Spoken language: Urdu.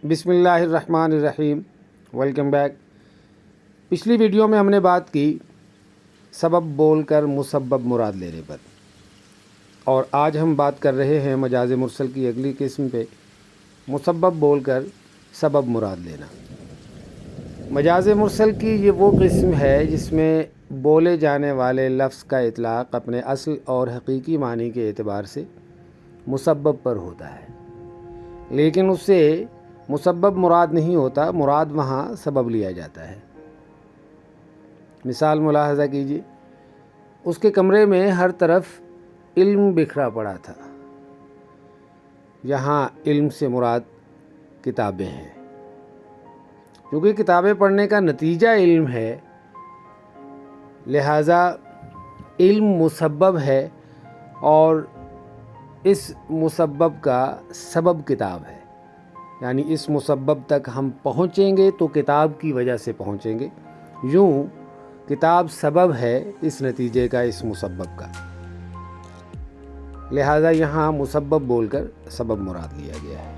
بسم اللہ الرحمن الرحیم، ویلکم بیک۔ پچھلی ویڈیو میں ہم نے بات کی سبب بول کر مسبب مراد لینے پر، اور آج ہم بات کر رہے ہیں مجاز مرسل کی اگلی قسم پہ، مسبب بول کر سبب مراد لینا۔ مجاز مرسل کی یہ وہ قسم ہے جس میں بولے جانے والے لفظ کا اطلاق اپنے اصل اور حقیقی معنی کے اعتبار سے مسبب پر ہوتا ہے، لیکن اس سے مسبب مراد نہیں ہوتا، مراد وہاں سبب لیا جاتا ہے۔ مثال ملاحظہ کیجیے، اس کے کمرے میں ہر طرف علم بکھرا پڑا تھا۔ یہاں علم سے مراد کتابیں ہیں، کیونکہ کتابیں پڑھنے کا نتیجہ علم ہے، لہذا علم مسبب ہے اور اس مسبب کا سبب کتاب ہے، یعنی اس مسبب تک ہم پہنچیں گے تو کتاب کی وجہ سے پہنچیں گے، یوں کتاب سبب ہے اس نتیجے کا، اس مسبب کا، لہذا یہاں مسبب بول کر سبب مراد لیا گیا ہے۔